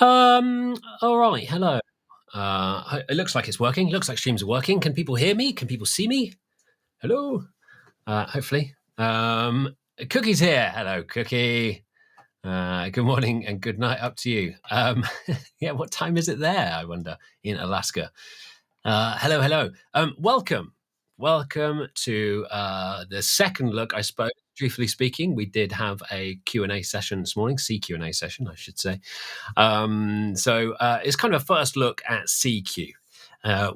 All right. Hello. It looks like it's working. Looks like streams are working. Can people hear me? Can people see me? Hello. Hopefully. Cookie's here. Hello, Cookie. Good morning and good night up to you. Yeah, what time is it there? I wonder in Alaska. Hello. Welcome to the second look. I suppose, truthfully speaking, we did have a Q&A session this morning, Cq&A session, I should say. So it's kind of a first look at CQ.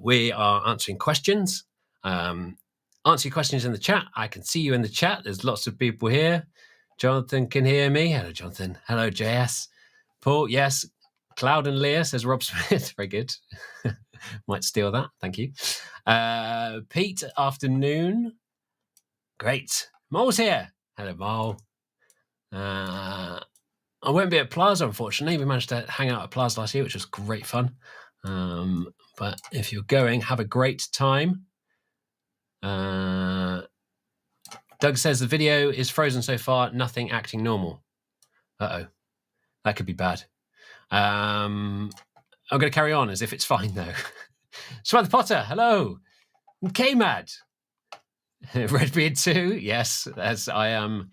We are answering questions. Answer your questions in the chat. I can see you in the chat. There's lots of people here. Jonathan can hear me. Hello, Jonathan. Hello, JS. Paul, yes. Cloud and Leah, says Rob Smith. Very good. Might steal that. Thank you. Pete, afternoon. Great. Mole's here. Hello, Mole. I won't be at Plaza, unfortunately. We managed to hang out at Plaza last year, which was great fun. But if you're going, have a great time. Doug says the video is frozen so far, nothing acting normal. Uh-oh. That could be bad. I'm going to carry on as if it's fine, though. Samantha Potter, hello. K-Mad. Redbeard 2, yes, as I am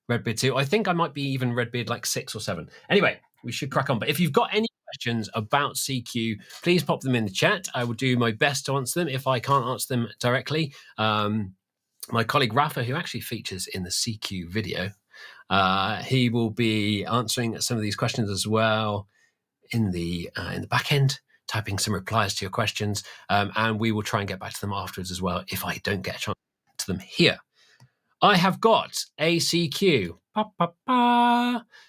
Redbeard 2. I think I might be even Redbeard like 6 or 7. Anyway, we should crack on. But if you've got any questions about CQ, please pop them in the chat. I will do my best to answer them. If I can't answer them directly, my colleague Rafa, who actually features in the CQ video, he will be answering some of these questions as well in the back end, typing some replies to your questions, and we will try and get back to them afterwards as well if I don't get a chance to them here. I have got a CQ.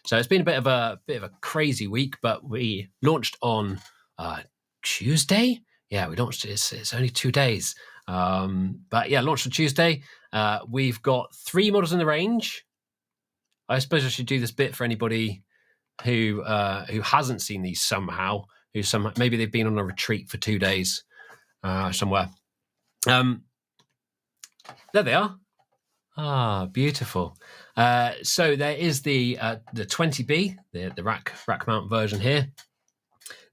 So it's been a bit of a crazy week, but we launched on Tuesday. Yeah, we launched. It's only 2 days. But yeah, launched on Tuesday. We've got 3 models in the range. I suppose I should do this bit for anybody who hasn't seen these somehow. Maybe they've been on a retreat for 2 days somewhere. There they are. Ah, beautiful. So there is the 20B, the rack mount version here.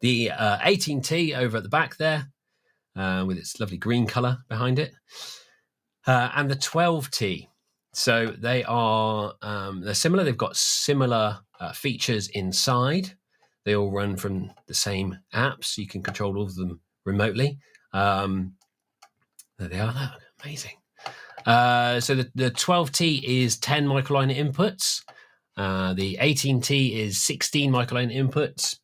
The 18T over at the back there, with its lovely green color behind it, and the 12T. So they are they're similar. They've got similar features inside. They all run from the same app, so you can control all of them remotely. There they are. Amazing. So the 12T is 10 microline inputs. The 18T is 16 microline inputs.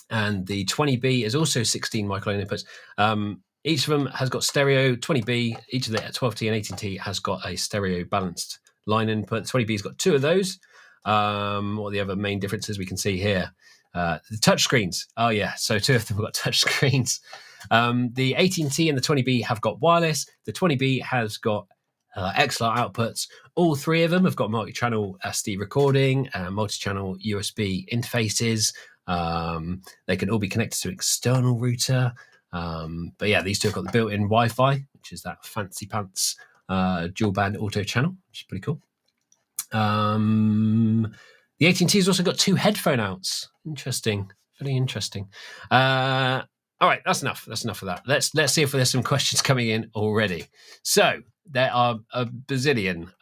And the 20B is also 16 microline inputs. Each of them has got stereo. 20B, each of the 12T and 18T has got a stereo balanced line input. 20B's got 2 of those. What are the other main differences we can see here? The touch screens. Oh yeah, so 2 of them have got touch screens. The 18T and the 20B have got wireless. The 20B has got XLR outputs. All 3 of them have got multi-channel SD recording, multi-channel USB interfaces. They can all be connected to an external router. But yeah, these 2 have got the built-in Wi-Fi, which is that fancy pants dual band auto channel, which is pretty cool. The 18T's also got 2 headphone outs. Interesting, very interesting. All right, that's enough. That's enough of that. Let's see if there's some questions coming in already. So there are a bazillion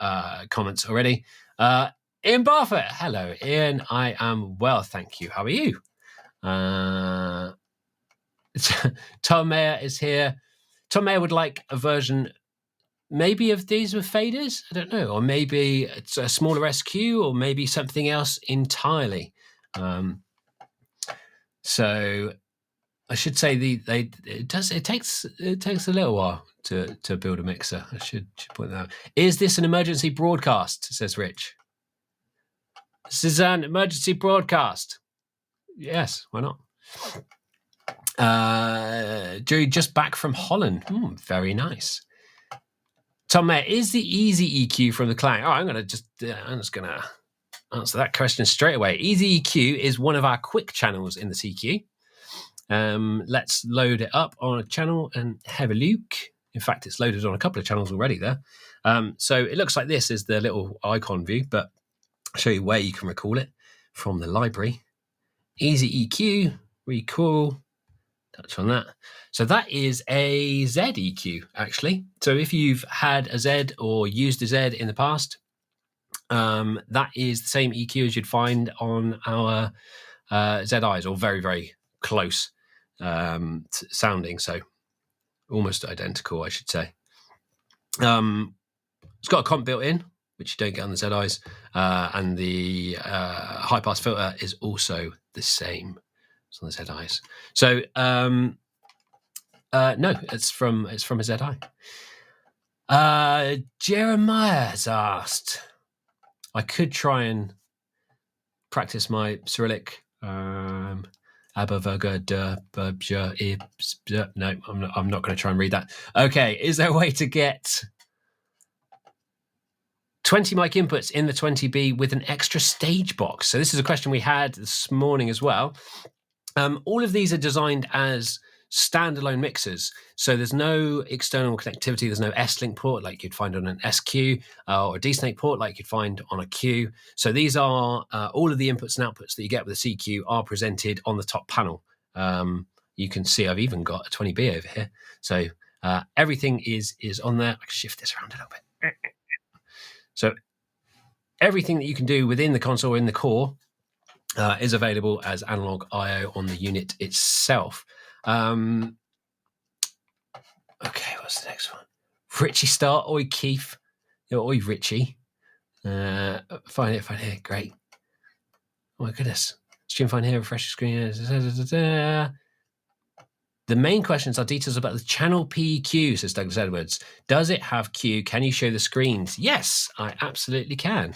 comments already. Ian Barfoot, hello, Ian. I am well, thank you. How are you? Tom Mayer is here. Tom Mayer would like a version maybe of these with faders. I don't know, or maybe it's a smaller SQ, or maybe something else entirely. So I should say it takes a little while to build a mixer. I should point that out. Is this an emergency broadcast? Says Rich. This is an emergency broadcast. Yes, why not? Drew, just back from Holland. Very nice. Tom Mayer, is the Easy EQ from the client? Oh, I'm just gonna answer that question straight away. Easy EQ is one of our quick channels in the CQ. Let's load it up on a channel and have a look. In fact, it's loaded on a couple of channels already there. So it looks like this is the little icon view, but I'll show you where you can recall it from the library Easy EQ, really cool. Touch on that. So that is a Z EQ, actually. So if you've had a Z or used a Z in the past, that is the same EQ as you'd find on our ZIs, or very, very close sounding. So almost identical, I should say. It's got a comp built in, which you don't get on the ZIs, and the high pass filter is also the same as on the ZIs. So no, it's from a ZI. Jeremiah has asked, I could try and practice my Cyrillic. No, I'm not going to try and read that. Okay, is there a way to get 20 mic inputs in the 20B with an extra stage box? So this is a question we had this morning as well. All of these are designed as standalone mixers. So there's no external connectivity. There's no S-Link port like you'd find on an SQ or a D-Snake port like you'd find on a Q. So these are all of the inputs and outputs that you get with a CQ are presented on the top panel. You can see I've even got a 20B over here. So everything is on there. I can shift this around a little bit. So everything that you can do within the console in the core is available as analog I/O on the unit itself. Okay, what's the next one? Richie Star, oi Keith, oi Richie. Find it, great. Oh my goodness. Stream find here, refresh the screen. The main questions are details about the channel PQ, says Douglas Edwards. Does it have Q? Can you show the screens? Yes, I absolutely can.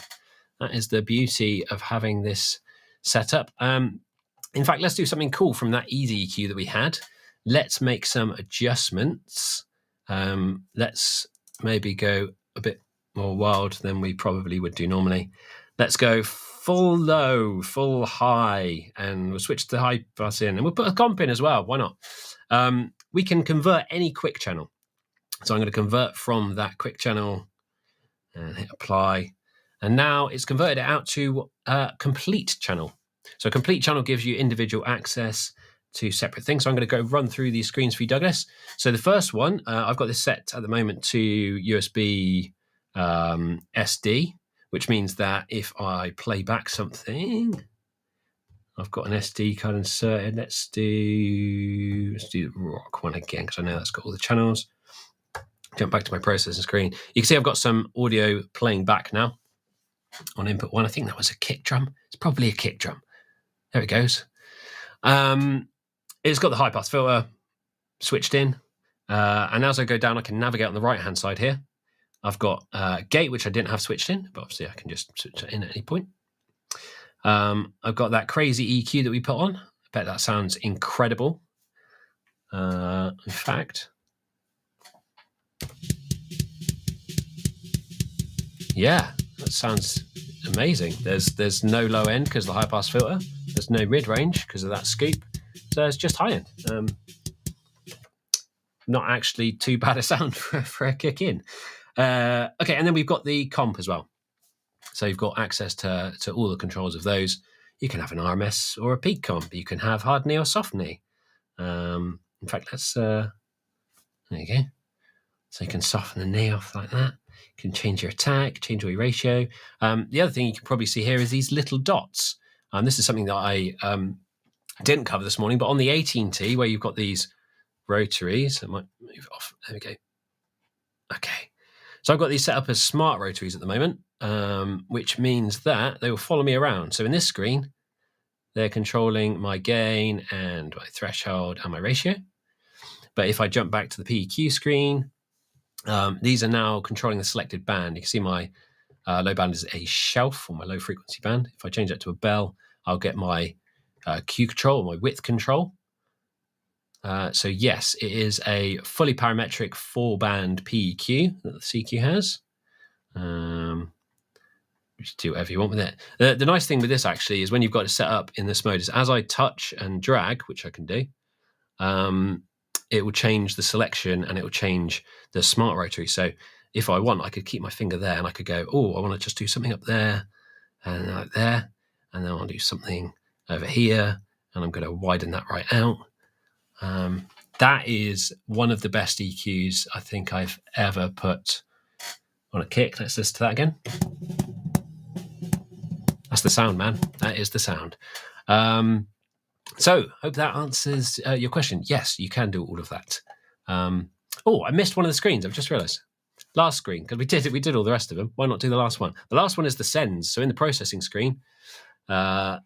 That is the beauty of having this set up. In fact, let's do something cool from that easy EQ that we had. Let's make some adjustments. Let's maybe go a bit more wild than we probably would do normally. Let's go full low, full high, and we'll switch the high pass in, and we'll put a comp in as well. Why not? We can convert any quick channel. So I'm going to convert from that quick channel and hit apply. And now it's converted it out to a complete channel. So a complete channel gives you individual access to separate things. So I'm going to go run through these screens for you, Douglas. So the first one, I've got this set at the moment to USB SD, which means that if I play back something, I've got an SD card inserted. Let's do the rock one again, because I know that's got all the channels. Jump back to my processing screen. You can see I've got some audio playing back now on input one. I think that was a kick drum. It's probably a kick drum. There it goes. It's got the high pass filter switched in. And as I go down, I can navigate on the right-hand side here. I've got gate, which I didn't have switched in, but obviously I can just switch it in at any point. I've got that crazy EQ that we put on. I bet that sounds incredible. In fact, yeah, that sounds amazing. There's no low end because of the high pass filter. There's no mid range because of that scoop. So it's just high end. Not actually too bad a sound for a kick in. Okay, and then we've got the comp as well. So you've got access to all the controls of those. You can have an RMS or a peak comp. You can have hard knee or soft knee. In fact, let's there you go. So you can soften the knee off like that. You can change your attack, change your ratio. The other thing you can probably see here is these little dots. This is something that I didn't cover this morning, but on the 18T, where you've got these rotaries, I might move off. There we go. Okay. So I've got these set up as smart rotaries at the moment, which means that they will follow me around. So in this screen, they're controlling my gain and my threshold and my ratio. But if I jump back to the PEQ screen, these are now controlling the selected band. You can see my low band is a shelf, or my low frequency band. If I change that to a bell, I'll get my Q control, or my width control. So yes, it is a fully parametric 4-band PEQ that the CQ has. You should do whatever you want with it. The nice thing with this actually is when you've got it set up in this mode is as I touch and drag, which I can do, it will change the selection and it will change the smart rotary. So if I want, I could keep my finger there and I could go, oh, I want to just do something up there and like there. And then I'll do something over here and I'm going to widen that right out. That is one of the best EQs I think I've ever put on a kick. Let's listen to that again. That's the sound, man. That is the sound. So hope that answers your question. Yes, you can do all of that. I missed one of the screens. I've just realized. Last screen, because we did all the rest of them. Why not do the last one? The last one is the sends. So in the processing screen, the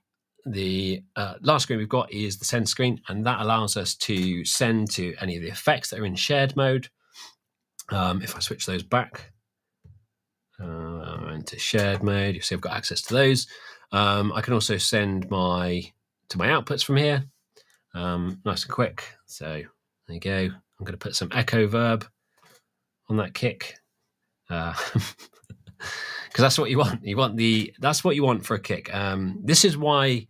last screen we've got is the send screen, and that allows us to send to any of the effects that are in shared mode. If I switch those back into shared mode, you see I've got access to those. I can also send to my outputs from here, nice and quick. So there you go. I'm going to put some echo verb on that kick, because that's what you want. That's what you want for a kick. This is why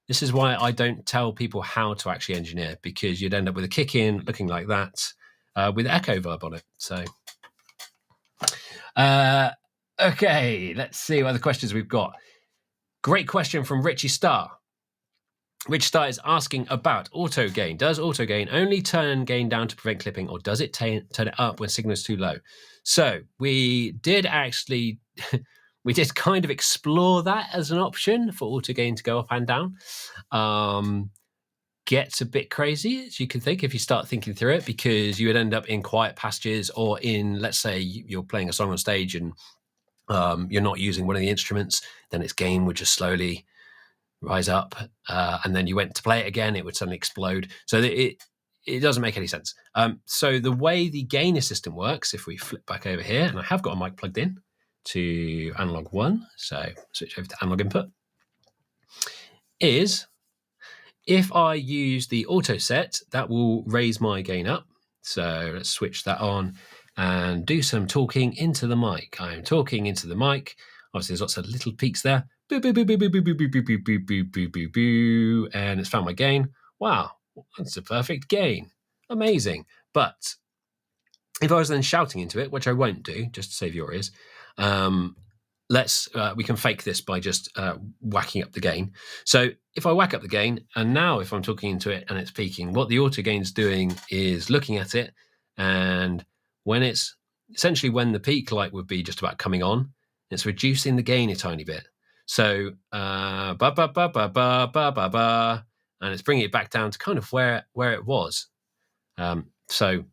I don't tell people how to actually engineer, because you'd end up with a kick in looking like that with echo verb on it. So, okay, let's see what other questions we've got. Great question from Richie Starr. Rich Starr is asking about auto gain. Does auto gain only turn gain down to prevent clipping, or does it turn it up when signal is too low? So we did actually, we did kind of explore that as an option for auto gain to go up and down. Gets a bit crazy, as you can think, if you start thinking through it, because you would end up in quiet passages, or in, let's say you're playing a song on stage and you're not using one of the instruments, then its gain would just slowly rise up, and then you went to play it again, it would suddenly explode. So it doesn't make any sense. So the way the gain assistant works, if we flip back over here, and I have got a mic plugged in to analog 1, so switch over to analog input, is if I use the auto set, that will raise my gain up. So let's switch that on and do some talking into the mic. I'm talking into the mic. Obviously, there's lots of little peaks there. Boo, boo, boo, boo, boo, boo, boo, boo, boo, boo, boo, boo, boo, boo, and it's found my gain. Wow, that's a perfect gain. Amazing. But if I was then shouting into it, which I won't do, just to save your ears, we can fake this by just whacking up the gain. So if I whack up the gain, and now if I'm talking into it and it's peaking, what the auto gain's doing is looking at it, and when it's essentially when the peak light would be just about coming on, it's reducing the gain a tiny bit. So ba ba ba ba ba ba ba ba, and it's bringing it back down to kind of where it was. So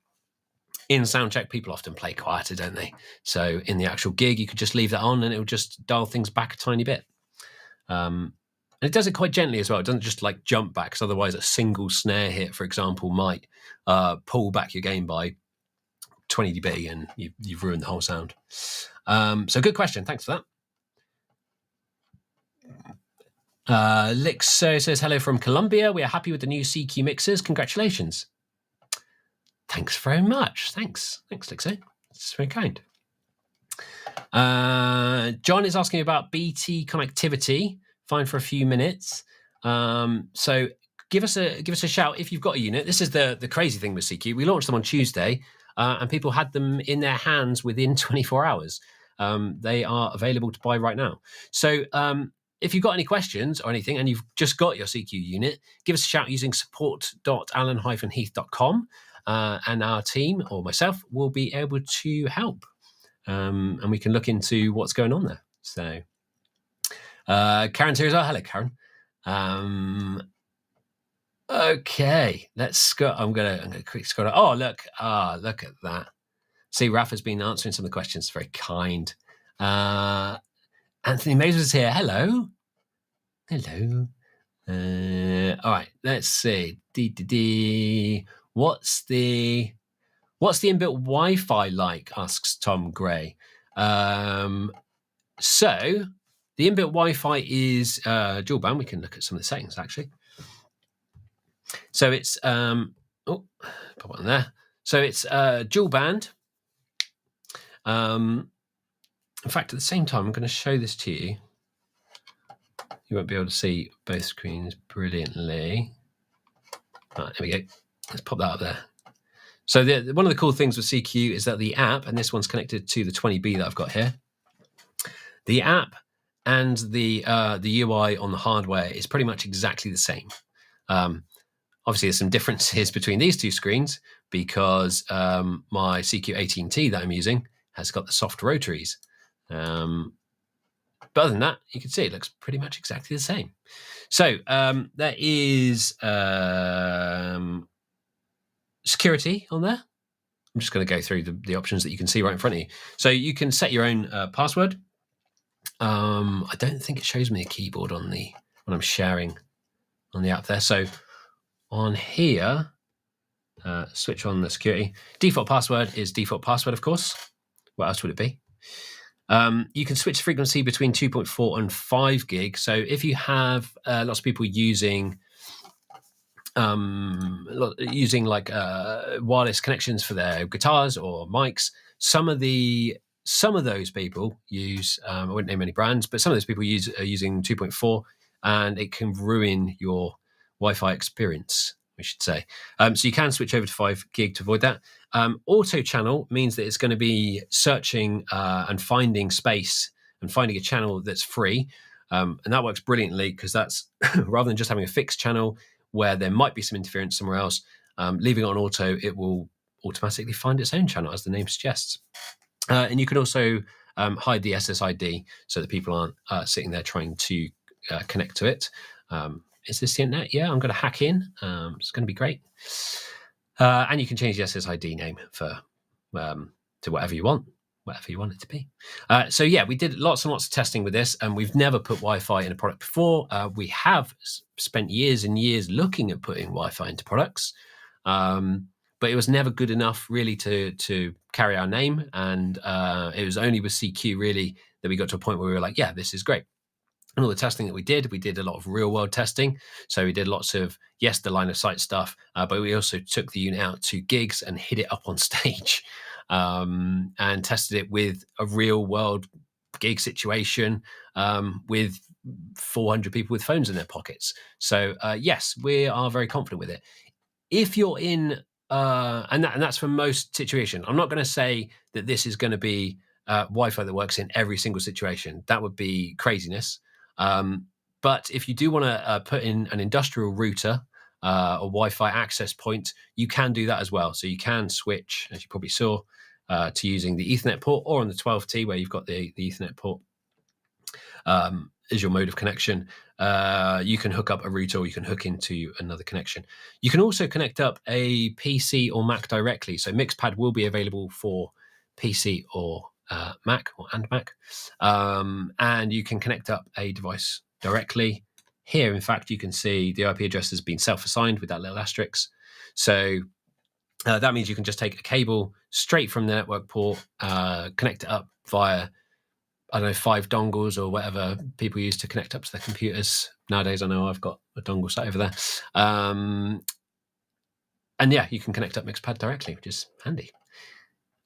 in soundcheck, people often play quieter, don't they? So in the actual gig, you could just leave that on, and it will just dial things back a tiny bit. And it does it quite gently as well. It doesn't just like jump back, because otherwise a single snare hit, for example, might pull back your gain by 20 dB, and you've ruined the whole sound. So good question. Thanks for that. Lixo says, hello from Colombia. We are happy with the new CQ mixers. Congratulations. Thanks very much. Thanks, Lixo. It's very kind. John is asking about BT connectivity. Fine for a few minutes. So give us a shout if you've got a unit. This is the crazy thing with CQ. We launched them on Tuesday, and people had them in their hands within 24 hours. They are available to buy right now. So if you've got any questions or anything, and you've just got your CQ unit, give us a shout using support.alan-heath.com, and our team or myself will be able to help, and we can look into what's going on there. So Karen's here as well. Hello, Karen. Okay, let's go. I'm gonna quick scroll. Oh, look at that. See, Rafa's been answering some of the questions. Very kind. Anthony Moses is here. Hello. All right, let's see. What's the inbuilt Wi-Fi like? Asks Tom Gray. So the inbuilt Wi-Fi is dual band. We can look at some of the settings actually. So it's pop it on there. So it's dual band. In fact, at the same time, I'm going to show this to you. You won't be able to see both screens brilliantly. Right, there we go. Let's pop that up there. So one of the cool things with CQ is that the app, and this one's connected to the 20B that I've got here, the app and the UI on the hardware is pretty much exactly the same. Obviously, there's some differences between these two screens because my CQ&A that I'm using has got the soft rotaries. But other than that, you can see it looks pretty much exactly the same. So there is security on there. I'm just going to go through the options that you can see right in front of you. So you can set your own password. I don't think it shows me a keyboard on when I'm sharing on the app there. So on here, switch on the security. Default password is default password, of course. What else would it be? You can switch frequency between 2.4 and 5 gig. So if you have lots of people using like wireless connections for their guitars or mics, some of those people use I wouldn't name any brands, but some of those people are using 2.4, and it can ruin your Wi-Fi experience, we should say. So you can switch over to 5 gig to avoid that. Auto channel means that it's going to be searching and finding space and finding a channel that's free, and that works brilliantly because that's rather than just having a fixed channel where there might be some interference somewhere else, leaving it on auto, it will automatically find its own channel, as the name suggests. And you can also hide the SSID so that people aren't sitting there trying to connect to it. Is this the internet? Yeah, I'm going to hack in. It's going to be great. And you can change the SSID name to whatever you want it to be. So yeah, we did lots and lots of testing with this, and we've never put Wi-Fi in a product before. We have spent years and years looking at putting Wi-Fi into products, but it was never good enough really to carry our name. And it was only with CQ really that we got to a point where we were like, yeah, this is great. And all the testing that we did a lot of real world testing. So we did lots of, yes, the line of sight stuff, but we also took the unit out to gigs and hid it up on stage and tested it with a real world gig situation with 400 people with phones in their pockets. So yes, we are very confident with it. If you're in, and that's for most situations, I'm not going to say that this is going to be Wi-Fi that works in every single situation. That would be craziness. But if you do want to put in an industrial router, a Wi-Fi access point, you can do that as well. So you can switch, as you probably saw, to using the Ethernet port, or on the 12T where you've got the Ethernet port as your mode of connection. You can hook up a router, or you can hook into another connection. You can also connect up a PC or Mac directly. So Mixpad will be available for PC or Mac and Mac, and you can connect up a device directly. Here, in fact, you can see the IP address has been self-assigned with that little asterisk. So that means you can just take a cable straight from the network port, connect it up via, I don't know, 5 dongles or whatever people use to connect up to their computers. Nowadays, I know I've got a dongle sat over there. And yeah, you can connect up Mixpad directly, which is handy.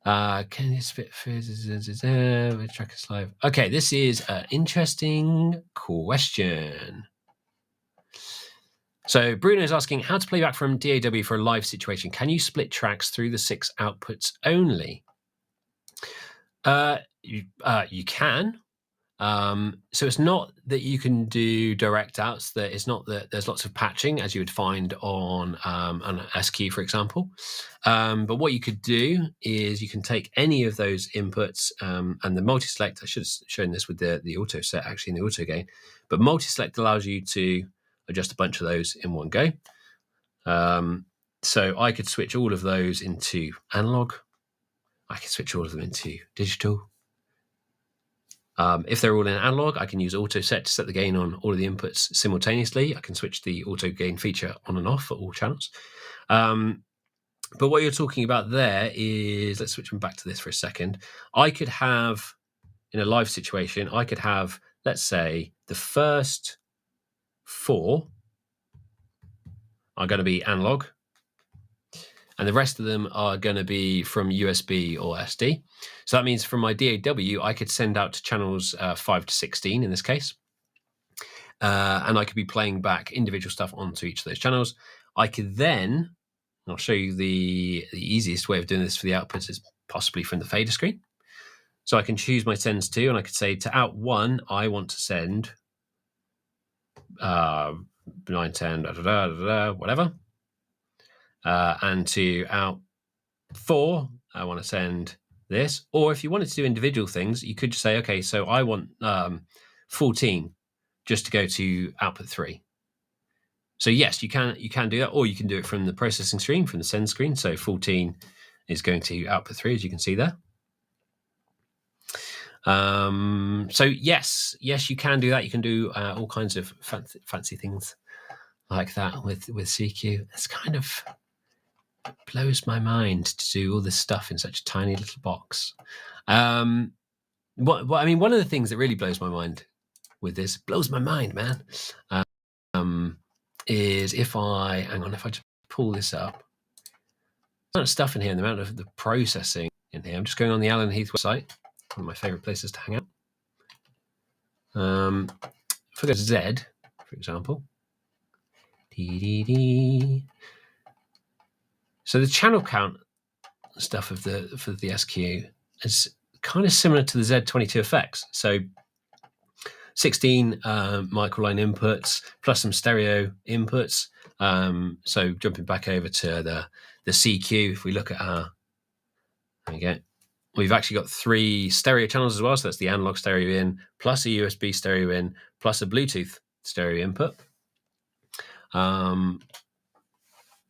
Can you spit trackers live? Okay, this is an interesting question. So Bruno is asking how to play back from DAW for a live situation. Can you split tracks through the 6 outputs only? You can. So it's not that you can do direct outs. That it's not that there's lots of patching as you would find on an SQ, for example. But what you could do is you can take any of those inputs and the multi-select. I should have shown this with the auto set actually in the auto gain, but multi-select allows you to adjust a bunch of those in one go. So I could switch all of those into analog. I could switch all of them into digital. If they're all in analog, I can use auto set to set the gain on all of the inputs simultaneously. I can switch the auto gain feature on and off for all channels. But what you're talking about there is, let's switch back to this for a second. I could have, in a live situation, I could have, let's say, the first 4 are going to be analog, and the rest of them are going to be from USB or SD. So that means from my DAW, I could send out to channels 5 to 16 in this case. And I could be playing back individual stuff onto each of those channels. I could then, I'll show you the easiest way of doing this for the outputs is possibly from the fader screen. So I can choose my sends to, and I could say to out 1, I want to send 9, 10, whatever. And to out 4, I want to send this. Or if you wanted to do individual things, you could just say, okay, so I want 14 just to go to output 3. So yes, you can do that, or you can do it from the processing screen, from the send screen. So 14 is going to output 3, as you can see there. So yes, you can do that. You can do all kinds of fancy things like that with CQ. It's kind of blows my mind to do all this stuff in such a tiny little box. I mean, one of the things that really blows my mind with this, blows my mind, man, is if I just pull this up, the amount of stuff in here, and the amount of the processing in here. I'm just going on the Alan Heath website, one of my favorite places to hang out. If I go to Z, for example, so the channel count stuff for the SQ is kind of similar to the Z22FX. So 16 microline inputs plus some stereo inputs. So jumping back over to the CQ, if we look at our, there we go, we've actually got 3 stereo channels as well. So that's the analog stereo in, plus a USB stereo in, plus a Bluetooth stereo input.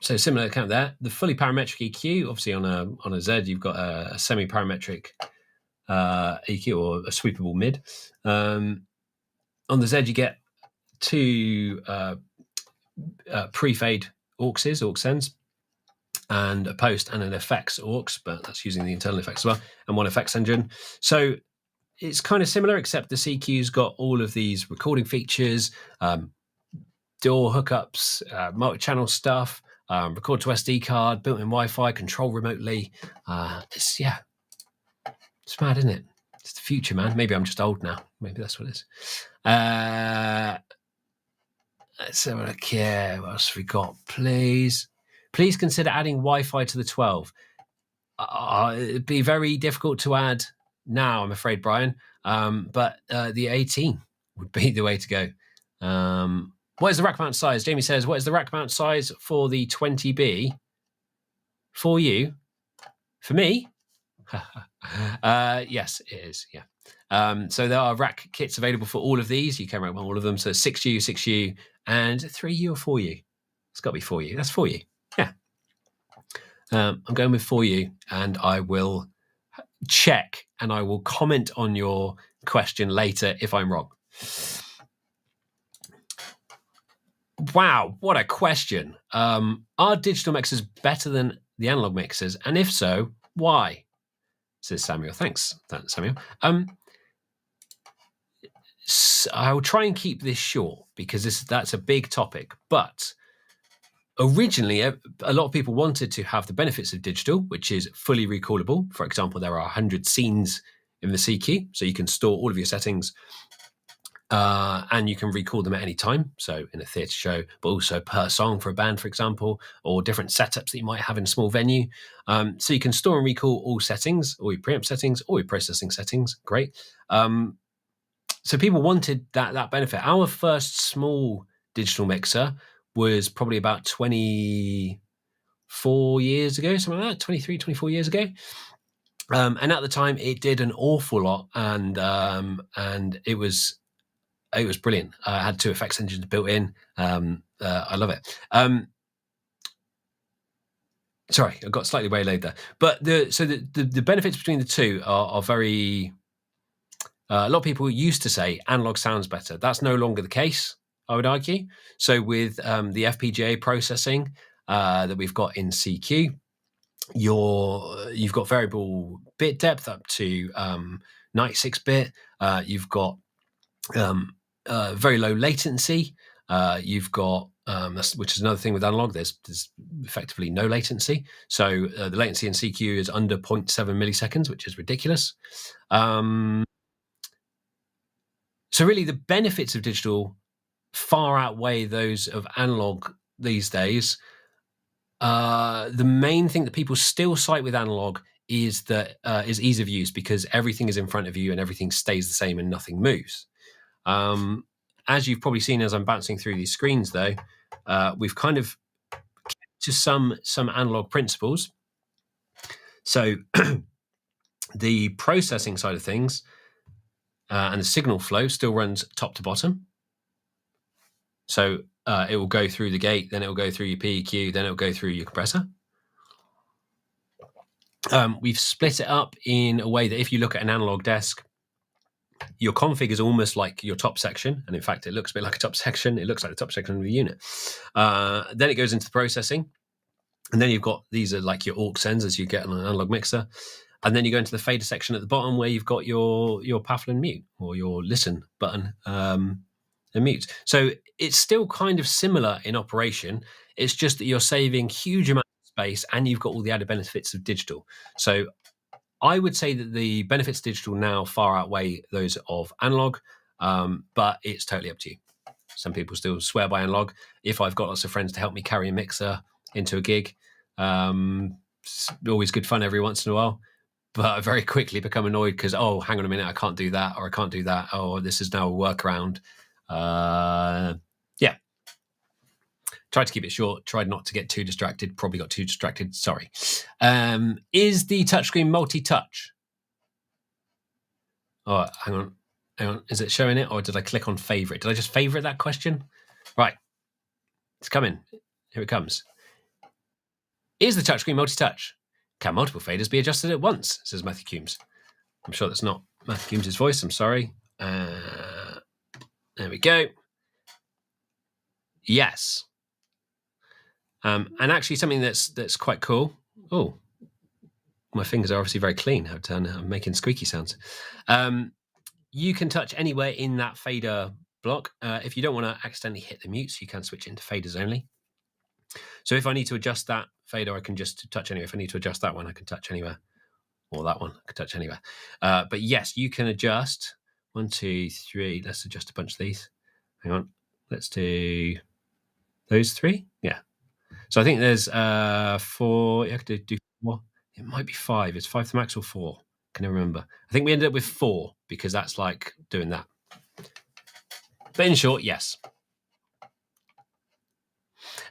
So similar count there. The fully parametric EQ, obviously on a Z, you've got a semi-parametric EQ or a sweepable mid. On the Z, you get 2 pre-fade auxes, aux sends, and a post and an effects aux, but that's using the internal effects as well, and one effects engine. So it's kind of similar, except the CQ's got all of these recording features, DAW hookups, multi-channel stuff, record to SD card, built-in Wi-Fi, control remotely. It's mad, isn't it? It's the future, man. Maybe I'm just old now. Maybe that's what it is. Let's have a look here. What else have we got? Please consider adding Wi-Fi to the 12. It'd be very difficult to add now, I'm afraid, Brian. But the 18 would be the way to go. What is the rack mount size? Jamie says, what is the rack mount size for the 20B? For you? For me? Yes, it is. Yeah. So there are rack kits available for all of these. You can rack all of them. So 6U, 6U, and 3U or 4U. It's got to be 4U. That's 4U. Yeah. I'm going with 4U, and I will check and I will comment on your question later if I'm wrong. Wow, what a question. Are digital mixers better than the analog mixers? And if so, why? Says Samuel. Thanks, Samuel. I will try and keep this short because that's a big topic. But originally, a lot of people wanted to have the benefits of digital, which is fully recallable. For example, there are 100 scenes in the CQ, so you can store all of your settings and you can recall them at any time. So in a theatre show, but also per song for a band, for example, or different setups that you might have in a small venue. So you can store and recall all settings, all your preamp settings, all your processing settings. Great. So people wanted that benefit. Our first small digital mixer was probably about 24 years ago, something like that, 23, 24 years ago. And at the time, it did an awful lot, and it was brilliant. I had 2 effects engines built in. I love it. Sorry, I got slightly waylaid there. But the benefits between the two are very. A lot of people used to say analog sounds better. That's no longer the case, I would argue. So with the FPGA processing that we've got in CQ, you've got variable bit depth up to 96-bit. You've got very low latency. You've got which is another thing with analog. There's effectively no latency. So the latency in CQ is under 0.7 milliseconds, which is ridiculous. So really, the benefits of digital far outweigh those of analog these days. The main thing that people still cite with analog is ease of use, because everything is in front of you and everything stays the same and nothing moves. As you've probably seen as I'm bouncing through these screens, though, we've kind of to some analog principles. So the processing side of things and the signal flow still runs top to bottom. So it will go through the gate, then it will go through your PEQ, then it will go through your compressor. We've split it up in a way that if you look at an analog desk, your config is almost like your top section. And in fact, it looks a bit like a top section. It looks like the top section of the unit. Then it goes into the processing. And then you've got, these are like your aux sends you get on an analog mixer. And then you go into the fader section at the bottom where you've got your PAFL and mute, or your listen button and mute. So it's still kind of similar in operation. It's just that you're saving huge amounts of space and you've got all the added benefits of digital. So I would say that the benefits of digital now far outweigh those of analog, but it's totally up to you. Some people still swear by analog. If I've got lots of friends to help me carry a mixer into a gig, it's always good fun every once in a while. But I very quickly become annoyed because, oh, hang on a minute, I can't do that, or I can't do that. Oh, this is now a workaround. Yeah. Tried to keep it short, tried not to get too distracted, probably got too distracted, sorry. Is the touchscreen multi-touch? Oh, hang on. Is it showing it, or did I click on favorite? Did I just favorite that question? Right. It's coming. Here it comes. Is the touchscreen multi-touch? Can multiple faders be adjusted at once? Says Matthew Coombs. I'm sure that's not Matthew Coombs' voice. I'm sorry. There we go. Yes. And actually something that's quite cool. Oh, my fingers are obviously very clean. I'm making squeaky sounds. You can touch anywhere in that fader block. If you don't want to accidentally hit the mutes, you can switch it into faders only. So if I need to adjust that fader, I can just touch anywhere. If I need to adjust that one, I can touch anywhere. Or that one, I can touch anywhere. But yes, you can adjust 1, 2, 3. Let's adjust a bunch of these. Hang on. Let's do those 3. Yeah. So I think there's 4. You have to do 4. It might be 5. It's 5 to max or 4. I can never remember. I think we ended up with 4 because that's like doing that. But in short, yes.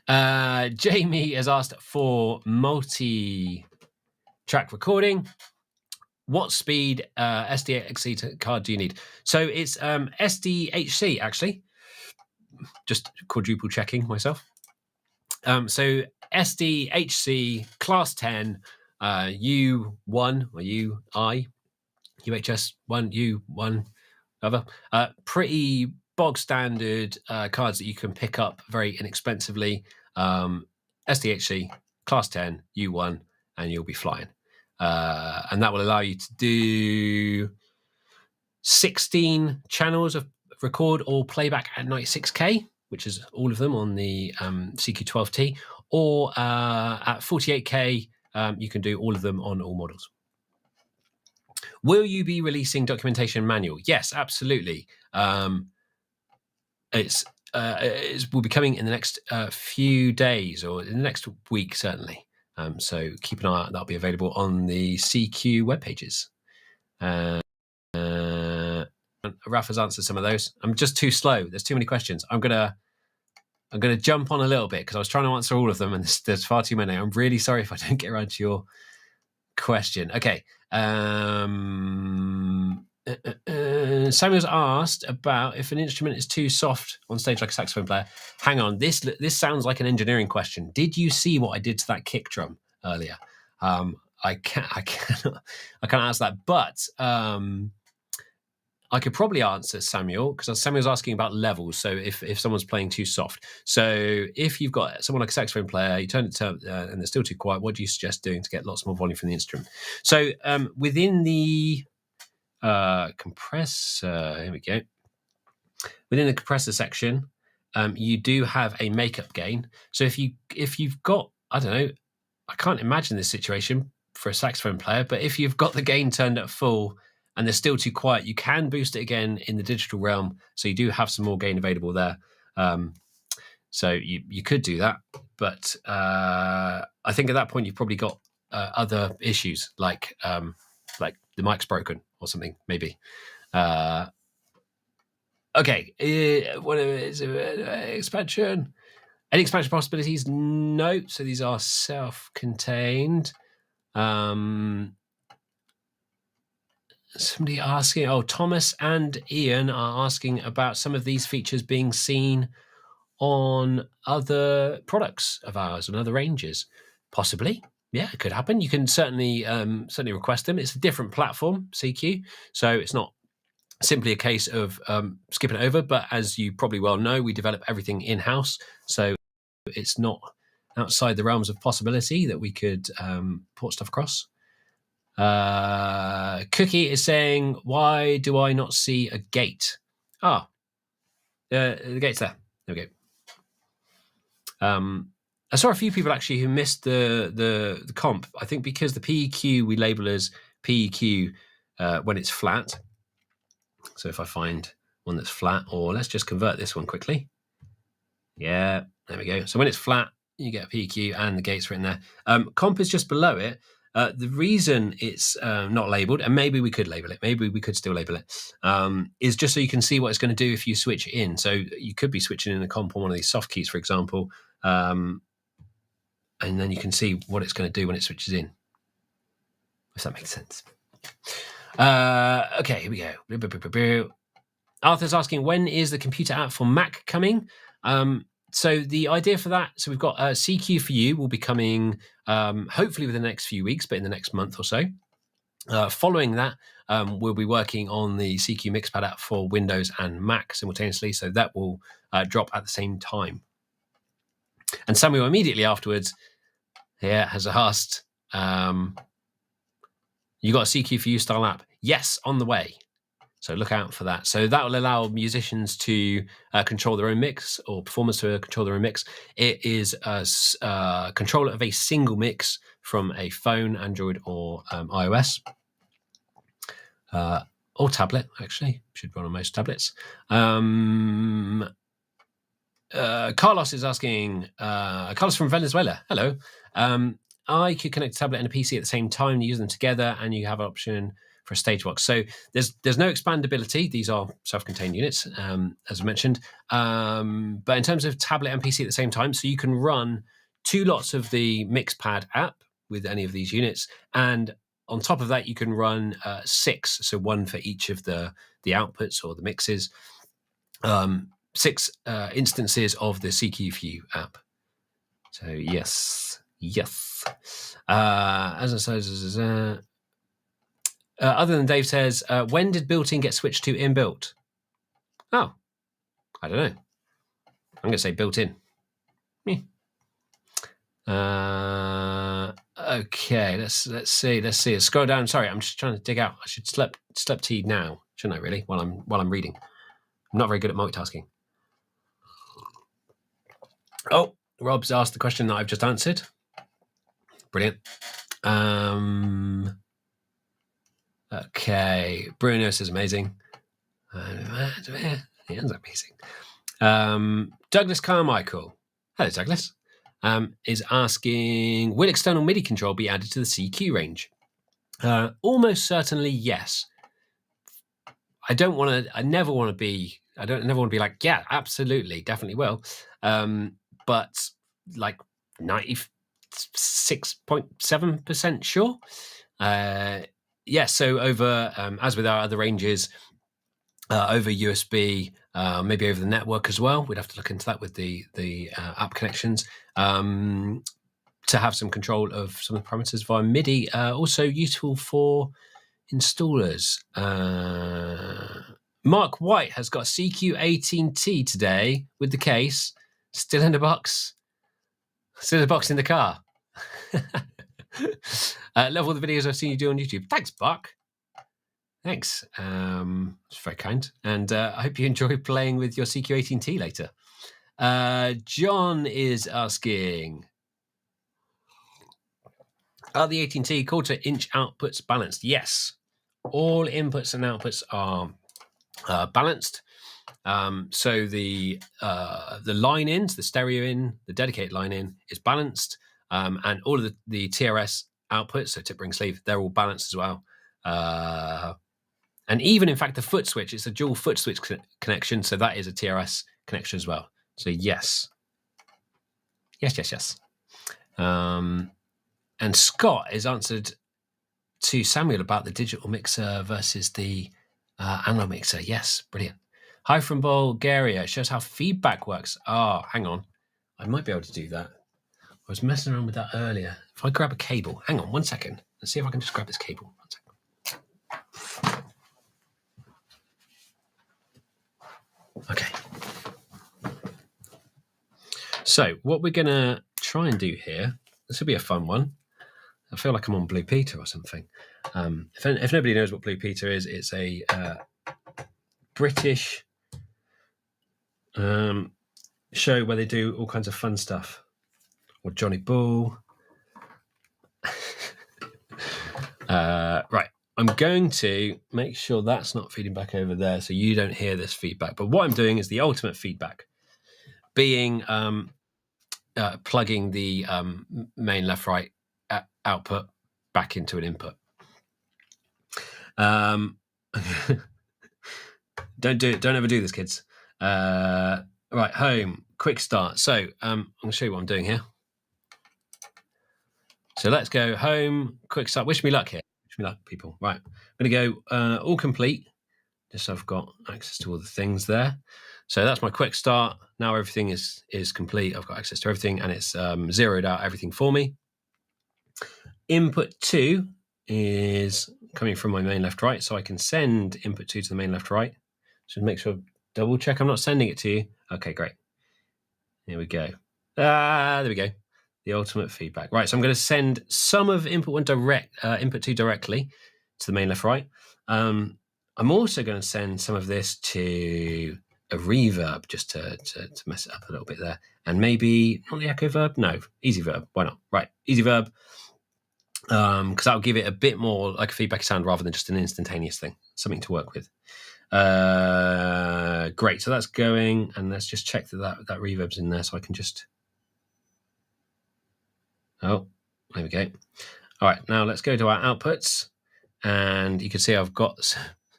Jamie has asked for multi-track recording. What speed SDXC card do you need? So it's SDHC, actually. Just quadruple checking myself. So SDHC class 10, U1 or UI, UHS 1, U1, whatever. Pretty bog standard cards that you can pick up very inexpensively. SDHC class 10, U1, and you'll be flying. And that will allow you to do 16 channels of record or playback at 96K, which is all of them on the CQ12T, or at 48K, you can do all of them on all models. Will you be releasing documentation manual? Yes, absolutely. It will be coming in the next few days, or in the next week, certainly. So keep an eye out. That'll be available on the CQ web pages. Raf has answered some of those. I'm just too slow. There's too many questions. I'm gonna jump on a little bit because I was trying to answer all of them, and there's far too many. I'm really sorry if I don't get around to your question. Okay. Samuel's asked about if an instrument is too soft on stage like a saxophone player. Hang on, this sounds like an engineering question. Did you see what I did to that kick drum earlier? I can't answer that, but I could probably answer Samuel, because Samuel's asking about levels. So if someone's playing too soft, so if you've got someone like a saxophone player, you turn it to and they're still too quiet, what do you suggest doing to get lots more volume from the instrument? So within the compressor, here we go. Within the compressor section, you do have a makeup gain. So if you've got, I don't know, I can't imagine this situation for a saxophone player, but if you've got the gain turned at full and they're still too quiet, you can boost it again in the digital realm. So you do have some more gain available there. So you could do that, but I think at that point you've probably got other issues like the mic's broken or something, maybe. Okay, what is expansion? Any expansion possibilities? No. So these are self-contained. Somebody asking, Thomas and Ian are asking about some of these features being seen on other products of ours and other ranges. Possibly. Yeah, it could happen. You can certainly request them. It's a different platform, CQ, so it's not simply a case of skipping it over. But as you probably well know, we develop everything in-house, so it's not outside the realms of possibility that we could port stuff across. Cookie is saying, why do I not see a gate? The gate's there. There we go. I saw a few people actually who missed the comp. I think because the PEQ we label as PEQ when it's flat. So if I find one that's flat, or let's just convert this one quickly. Yeah, there we go. So when it's flat, you get a PEQ and the gate's written there. Comp is just below it. The reason it's not labeled, and maybe we could label it, maybe we could still label it, is just so you can see what it's going to do if you switch in. So you could be switching in a comp on one of these soft keys, for example, and then you can see what it's going to do when it switches in, if that makes sense. Okay, here we go. Arthur's asking, when is the computer app for Mac coming? So the idea for that, so we've got CQ for You will be coming hopefully within the next few weeks, but in the next month or so. Following that, we'll be working on the CQ Mixpad app for Windows and Mac simultaneously, so that will drop at the same time. And Samuel immediately afterwards has asked, you got a CQ for You style app? Yes, on the way. So look out for that. So that will allow musicians to control their own mix, or performers to control their own mix. It is a controller of a single mix from a phone, Android or iOS, or tablet, actually. Should run on most tablets. Carlos is asking, Carlos from Venezuela, hello. I could connect a tablet and a PC at the same time and use them together, and you have an option for a stage box. So there's no expandability. These are self-contained units, as I mentioned. But in terms of tablet and PC at the same time, so you can run 2 lots of the Mixpad app with any of these units, and on top of that, you can run 6, so 1 for each of the outputs or the mixes. 6 instances of the CQ for You app. So yes. As I said, other than Dave says, when did built-in get switched to inbuilt? Oh, I don't know. I'm going to say built-in. Okay, let's see. Let's scroll down. Sorry, I'm just trying to dig out. I should slept now, shouldn't I? Really, while I'm reading. I'm not very good at multitasking. Oh, Rob's asked the question that I've just answered. Brilliant. Okay, Bruno says amazing. Ian's amazing. Douglas Carmichael, hello Douglas, is asking, will external MIDI control be added to the CQ range? Almost certainly yes. I never want to be like, yeah, absolutely, definitely will. But like 96.7% sure. So over, as with our other ranges, over USB, maybe over the network as well. We'd have to look into that with the app connections to have some control of some of the parameters via MIDI. Also useful for installers. Mark White has got CQ18T today with the case, still in the box. Still in the box in the car. Love all the videos I've seen you do on YouTube. Thanks, Buck. Thanks. It's very kind. And I hope you enjoy playing with your CQ18T later. John is asking, are the 18T quarter-inch outputs balanced? Yes. All inputs and outputs are balanced. So the line ins, the stereo in, the dedicated line in is balanced. And all of the TRS outputs, so tip ring sleeve, they're all balanced as well. And even, in fact, the foot switch, it's a dual foot switch connection, so that is a TRS connection as well. So yes. Yes. And Scott has answered to Samuel about the digital mixer versus the analog mixer. Yes, brilliant. Hi from Bulgaria. It shows how feedback works. Oh, hang on. I might be able to do that. I was messing around with that earlier. If I grab a cable, hang on 1 second. Let's see if I can just grab this cable. 1 second. Okay. So what we're going to try and do here, this will be a fun one. I feel like I'm on Blue Peter or something. If nobody knows what Blue Peter is, it's a British show where they do all kinds of fun stuff. Or Johnny Bull. Right. I'm going to make sure that's not feeding back over there so you don't hear this feedback. But what I'm doing is the ultimate feedback, being plugging the main left-right output back into an input. Don't ever do this, kids. Right, home, quick start. So I'm going to show you what I'm doing here. So let's go home, quick start. Wish me luck here. Wish me luck, people. Right, I'm going to go all complete, just so I've got access to all the things there. So that's my quick start. Now everything is complete. I've got access to everything, and it's zeroed out everything for me. Input 2 is coming from my main left right, so I can send input 2 to the main left right. So make sure, double check I'm not sending it to you. Okay, great. Here we go. There we go. The ultimate feedback. Right, so I'm going to send some of input 2 directly to the main left right. I'm also going to send some of this to a reverb just to mess it up a little bit there. And maybe not the echo verb. No, easy verb. Why not? Right, easy verb. Because that'll give it a bit more like a feedback sound rather than just an instantaneous thing. Something to work with. Great. So that's going, and let's just check that reverb's in there so I can just. Oh, there we go. All right, now let's go to our outputs, and you can see I've got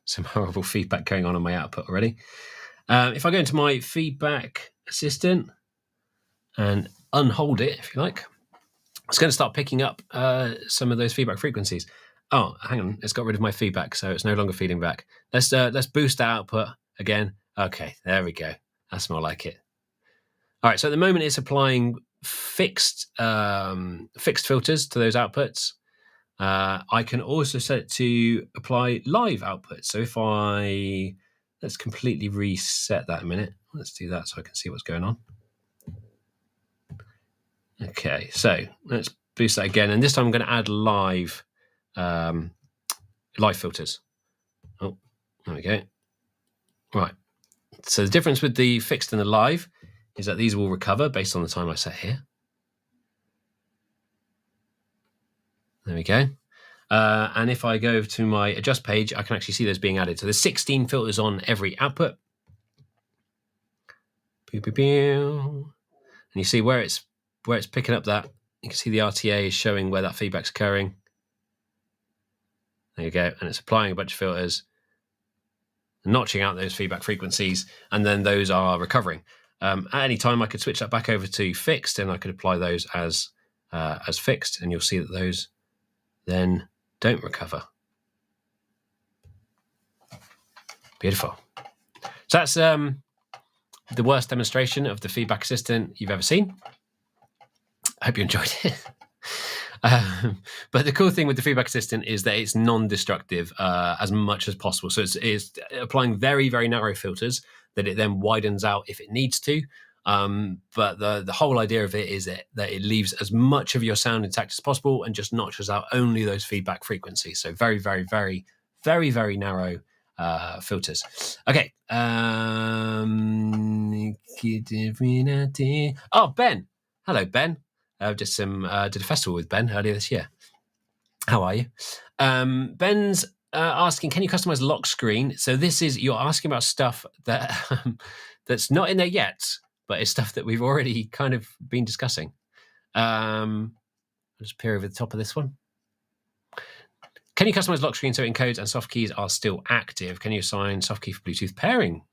some horrible feedback going on my output already. If I go into my feedback assistant and unhold it, if you like, it's going to start picking up some of those feedback frequencies. Oh, hang on, it's got rid of my feedback, so it's no longer feeding back. Let's boost that output again. Okay, there we go. That's more like it. All right, so at the moment it's applying fixed filters to those outputs. I can also set it to apply live outputs. So if let's completely reset that a minute. Let's do that so I can see what's going on. Okay, so let's boost that again, and this time I'm going to add live filters. Oh, there we go. Right. So the difference with the fixed and the live is that these will recover based on the time I set here. There we go. And if I go to my adjust page, I can actually see those being added. So there's 16 filters on every output. Pew, pew, pew. And you see where it's picking up that. You can see the RTA is showing where that feedback's occurring. There you go. And it's applying a bunch of filters, notching out those feedback frequencies, and then those are recovering. At any time, I could switch that back over to fixed, and I could apply those as fixed, and you'll see that those then don't recover. Beautiful. So that's the worst demonstration of the feedback assistant you've ever seen. I hope you enjoyed it. But the cool thing with the feedback assistant is that it's non-destructive as much as possible. So it's applying very, very narrow filters that it then widens out if it needs to. But the whole idea of it is that it leaves as much of your sound intact as possible and just notches out only those feedback frequencies. So very, very, very, very, very narrow filters. Okay. Oh, Ben. Hello, Ben. Did a festival with Ben earlier this year. How are you? Ben's asking, can you customize lock screen? So you're asking about stuff that that's not in there yet, but it's stuff that we've already kind of been discussing. I'll just peer over the top of this one. Can you customize lock screen so it encodes and soft keys are still active? Can you assign soft key for Bluetooth pairing?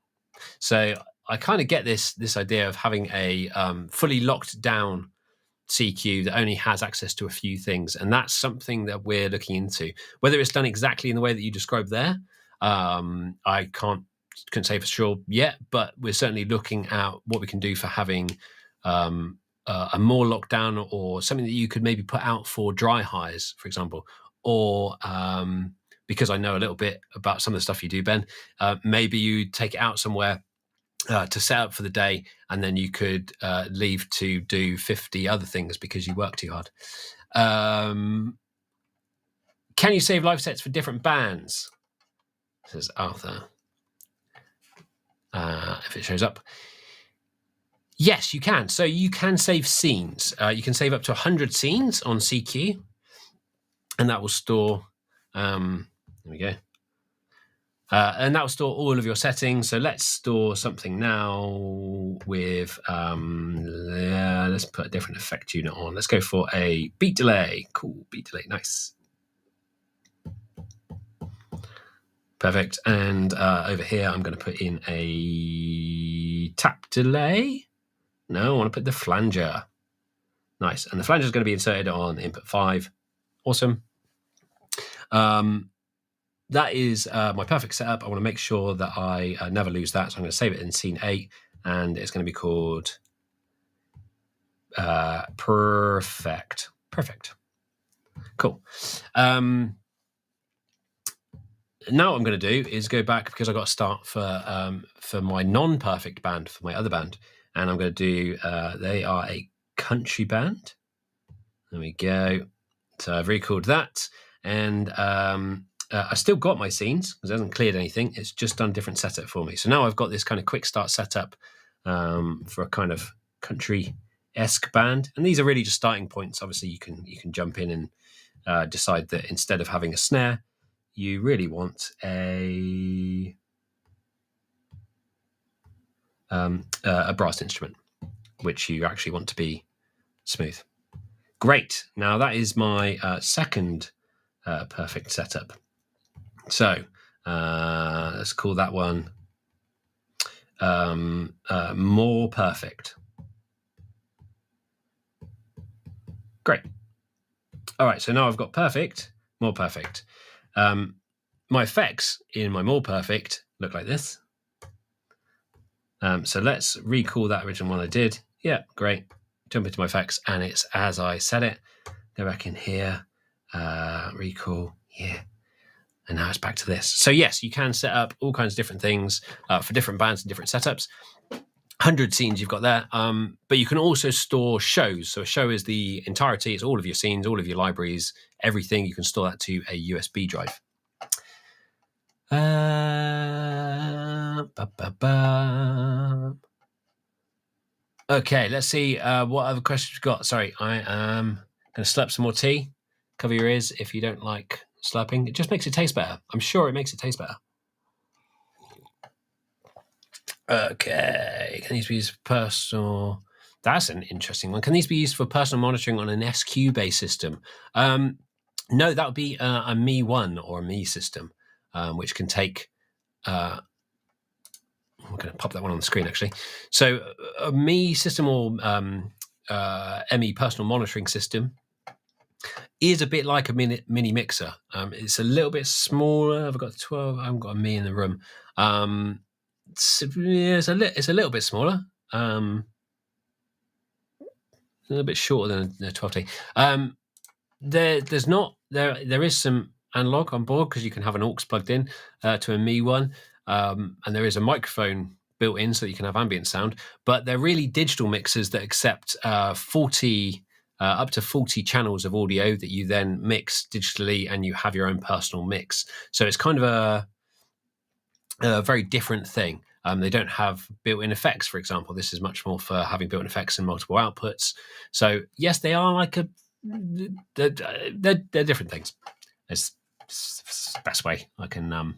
So I kind of get this idea of having a fully locked down CQ that only has access to a few things, and that's something that we're looking into. Whether it's done exactly in the way that you described there, I couldn't say for sure yet, but we're certainly looking at what we can do for having a more lockdown, or something that you could maybe put out for dry hires, for example, or because I know a little bit about some of the stuff you do, Ben, maybe you take it out somewhere to set up for the day, and then you could leave to do 50 other things because you work too hard. Can you save live sets for different bands? Says Arthur. If it shows up. Yes, you can. So you can save scenes. You can save up to 100 scenes on CQ, and that will store, there we go. And that will store all of your settings. So let's store something now with, let's put a different effect unit on. Let's go for a beat delay. Cool, beat delay, nice. Perfect. And over here, I'm going to put in a tap delay. No, I want to put the flanger. Nice. And the flanger is going to be inserted on input 5. Awesome. That is my perfect setup. I want to make sure that I never lose that. So I'm going to save it in scene 8, and it's going to be called perfect. Perfect. Cool. Now what I'm going to do is go back, because I got to start for my non-perfect band, for my other band. And I'm going to do, they are a country band. There we go. So I've recalled that. And I still got my scenes because it hasn't cleared anything. It's just done different setup for me. So now I've got this kind of quick start setup for a kind of country-esque band. And these are really just starting points. Obviously, you can jump in and decide that instead of having a snare, you really want a brass instrument, which you actually want to be smooth. Great. Now that is my second perfect setup. So let's call that one more perfect. Great. All right, so now I've got perfect, more perfect. My effects in my more perfect look like this. So let's recall that original one I did. Yeah, great. Jump into my effects, and it's as I said it. Go back in here, recall, yeah. And now it's back to this. So yes, you can set up all kinds of different things for different bands and different setups. 100 scenes you've got there, but you can also store shows. So a show is the entirety, it's all of your scenes, all of your libraries, everything. You can store that to a USB drive. Okay, let's see what other questions we've got. Sorry, I am going to slurp some more tea. Cover your ears if you don't like slurping. It just makes it taste better. I'm sure it makes it taste better. Okay, can these be used for personal? That's an interesting one. Can these be used for personal monitoring on an SQ-based system? No, that would be a Me 1 or a Me system, which can take... I'm going to pop that one on the screen, actually. So a Me system or ME personal monitoring system is a bit like a mini mixer. It's a little bit smaller. I've got 12. I haven't got a Me in the room. It's a little bit smaller. A little bit shorter than a 12T. There is some analog on board because you can have an aux plugged in to a Me 1, and there is a microphone built in so that you can have ambient sound. But they're really digital mixers that accept 40 up to 40 channels of audio that you then mix digitally, and you have your own personal mix. So it's kind of a very different thing. They don't have built-in effects, for example. This is much more for having built-in effects and multiple outputs. So yes, they are like they're different things. It's the best way I can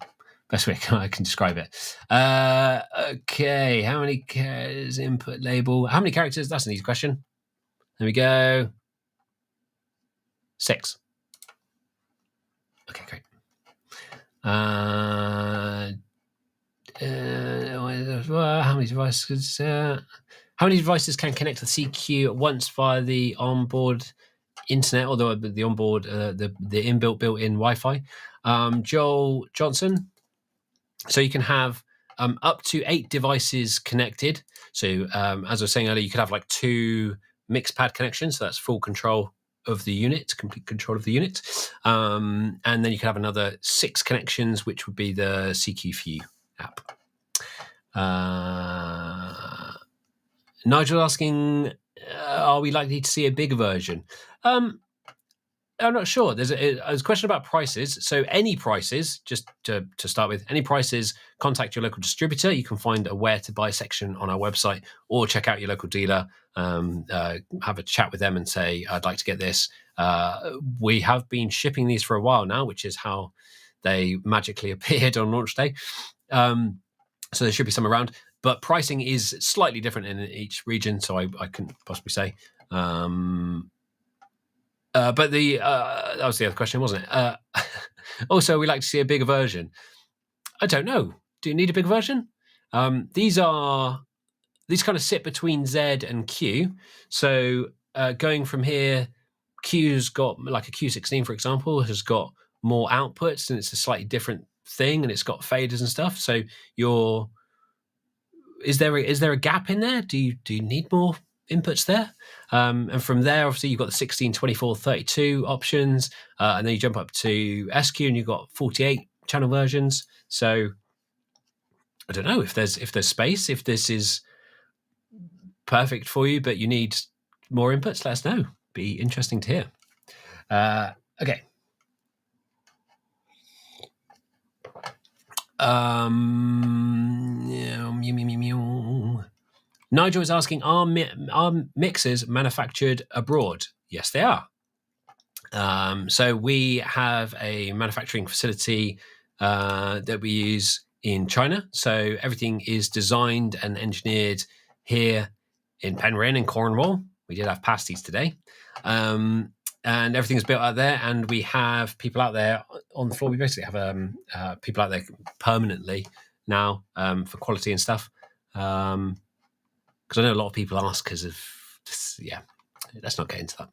describe it. Okay, how many characters input label? How many characters? That's an easy question. There we go. 6. Okay, great. How many devices? How many devices can connect to CQ at once via the onboard internet, or the onboard the inbuilt built-in Wi-Fi? Joel Johnson. So you can have up to 8 devices connected. So as I was saying earlier, you could have like 2 mixpad connections. So that's full control of the unit, complete control of the unit. And then you could have another 6 connections, which would be the CQ for You app. Nigel asking, are we likely to see a bigger version? I'm not sure. There's a question about prices. So any prices, just to start with, any prices, contact your local distributor. You can find a where to buy section on our website, or check out your local dealer, have a chat with them and say, I'd like to get this. We have been shipping these for a while now, which is how they magically appeared on launch day. So there should be some around. But pricing is slightly different in each region, so I couldn't possibly say. But that was the other question, wasn't it? Also, we like to see a bigger version. I don't know. Do you need a big version? These kind of sit between Z and Q. So going from here, Q's got like a Q16, for example, has got more outputs, and it's a slightly different thing, and it's got faders and stuff. So is there a gap in there? Do you need more inputs there? And from there, obviously, you've got the 16, 24, 32 options, and then you jump up to SQ, and you've got 48 channel versions. So I don't know if there's space, if this is perfect for you, but you need more inputs. Let us know. Be interesting to hear. Okay. Nigel is asking, are mixers manufactured abroad? Yes, they are. So we have a manufacturing facility that we use in China. So everything is designed and engineered here in Penryn in Cornwall. We did have pasties today. And everything is built out there, and we have people out there on the floor. We basically have people out there permanently now for quality and stuff. Because I know a lot of people ask because of this, yeah. Let's not get into that.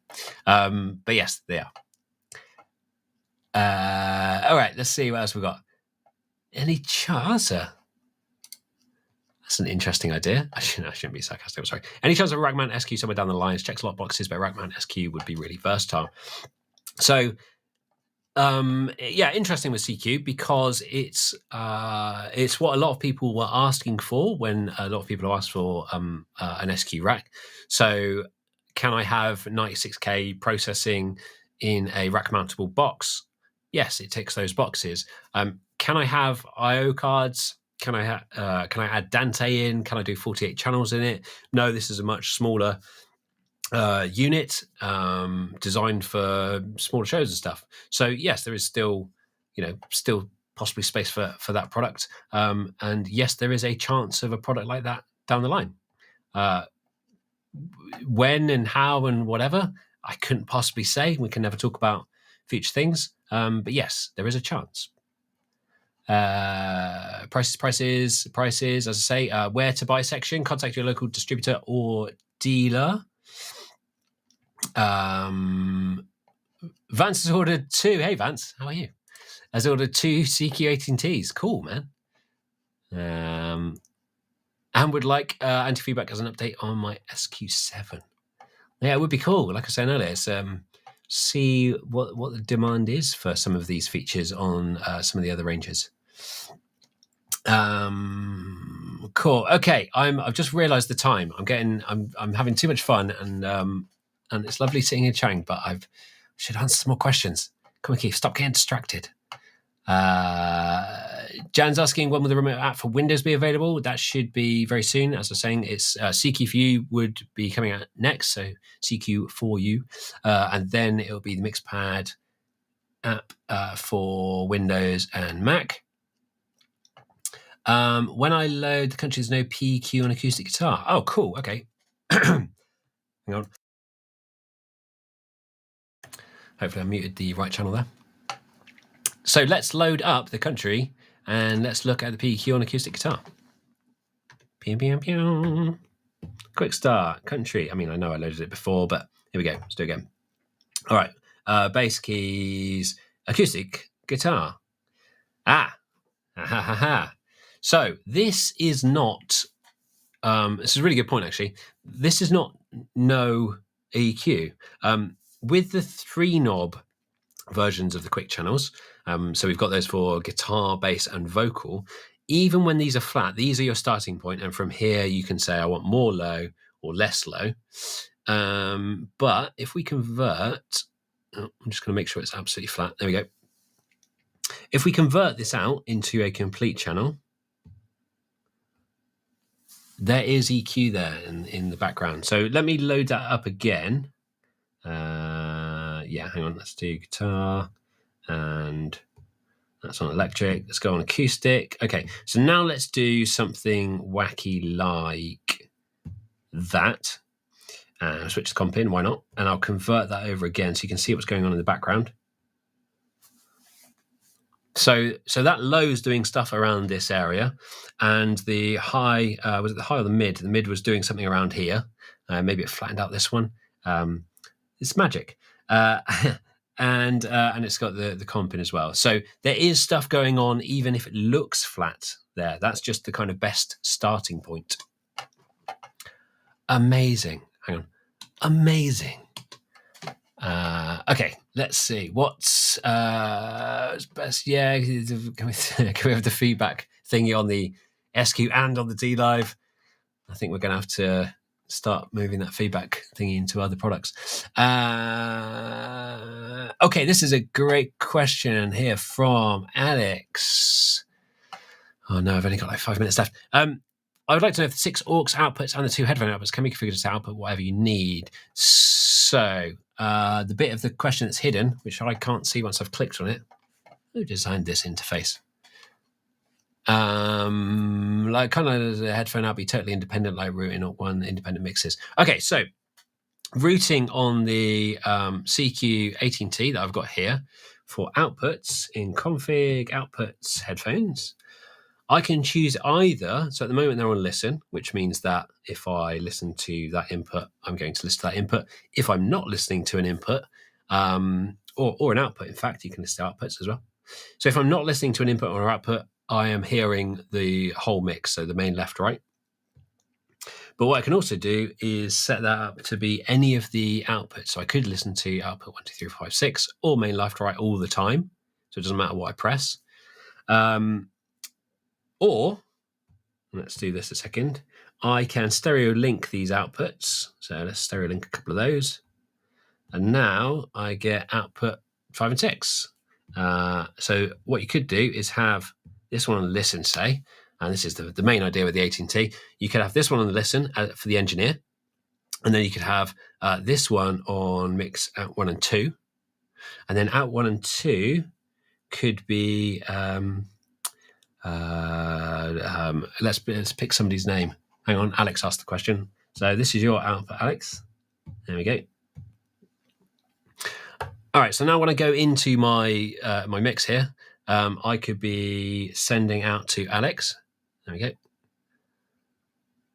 But yes, they are. All right, let's see what else we've got. Any chance? That's an interesting idea. I shouldn't be sarcastic. I'm sorry. Any chance of a Rackman SQ somewhere down the lines? Checks a lot of boxes, but Rackman SQ would be really versatile. So, yeah, interesting with CQ because it's what a lot of people were asking for when a lot of people asked for an SQ rack. So, can I have 96K processing in a rack mountable box? Yes, it ticks those boxes. Can I have I/O cards? Can I add Dante in? Can I do 48 channels in it? No, this is a much smaller unit designed for smaller shows and stuff. So yes, there is still possibly space for that product. And yes, there is a chance of a product like that down the line. When and how and whatever, I couldn't possibly say. We can never talk about future things. But yes, there is a chance. Prices. As I say, where to buy section, contact your local distributor or dealer. Vance has ordered 2. Hey, Vance, how are you? Has ordered 2 CQ18Ts. Cool, man. And would like anti-feedback as an update on my SQ7. Yeah, it would be cool. Like I said earlier, it's, see what the demand is for some of these features on some of the other ranges. Cool. Okay, I've just realised the time. I'm having too much fun, and it's lovely sitting here chatting, but I should answer some more questions. Come on, Keith, stop getting distracted. Jan's asking, when will the remote app for Windows be available? That should be very soon. As I was saying, it's CQ for You would be coming out next, so CQ for You, and then it'll be the Mixpad app for Windows and Mac. When I load the country, there's no PQ on acoustic guitar. Oh, cool. Okay. Hang on. Hopefully I muted the right channel there. So let's load up the country and let's look at the PQ on acoustic guitar. Pew, pew, pew. Quick start, country. I mean, I know I loaded it before, but here we go. Let's do it again. All right. Bass keys, acoustic guitar. Ha ha ha ha. So this is not, this is a really good point, actually. This is not no EQ. With the 3-knob versions of the quick channels, so we've got those for guitar, bass, and vocal. Even when these are flat, these are your starting point, and from here you can say I want more low or less low. But if we convert, I'm just going to make sure it's absolutely flat. There we go. If we convert this out into a complete channel, there is EQ there in the background. So let me load that up again. Yeah, hang on. Let's do guitar, and that's on electric. Let's go on acoustic. Okay, so now let's do something wacky like that. Switch the comp in, why not? And I'll convert that over again so you can see what's going on in the background. So that low's doing stuff around this area, and the high, was it the high or the mid? The mid was doing something around here. Maybe it flattened out this one. It's magic. And it's got the comp in as well. So there is stuff going on, even if it looks flat there. That's just the kind of best starting point. Amazing. Hang on. Amazing. Okay, let's see. What's best? Yeah, can we have the feedback thingy on the SQ and on the D Live? I think we're going to have to start moving that feedback thingy into other products. Okay, this is a great question here from Alex. Oh no, I've only got like 5 minutes left. I would like to know if the 6 aux outputs and the 2 headphone outputs can be configured to output whatever you need. So the bit of the question that's hidden, which I can't see once I've clicked on it. Who designed this interface? Like kind of the headphone out be totally independent, like routing or one independent mixes. Okay, so routing on the CQ18T that I've got here for outputs in config outputs headphones. I can choose either. So at the moment they're on listen, which means that if I listen to that input, I'm going to listen to that input. If I'm not listening to an input or an output, in fact, you can listen to outputs as well. So if I'm not listening to an input or output, I am hearing the whole mix, so the main left, right. But what I can also do is set that up to be any of the outputs. So I could listen to output 1, 2, 3, 4, 5, 6, or main left, right all the time. So it doesn't matter what I press. Or, let's do this a second, I can stereo link these outputs. So let's stereo link a couple of those. And now I get output 5 and 6. So what you could do is have this one on listen, say, and this is the main idea with the 18T. You could have this one on the listen for the engineer, and then you could have this one on mix out 1 and 2. And then out 1 and 2 could be... let's pick somebody's name. Hang on, Alex asked the question. So this is your output, Alex. There we go. All right, so now when I go into my my mix here, I could be sending out to Alex. There we go.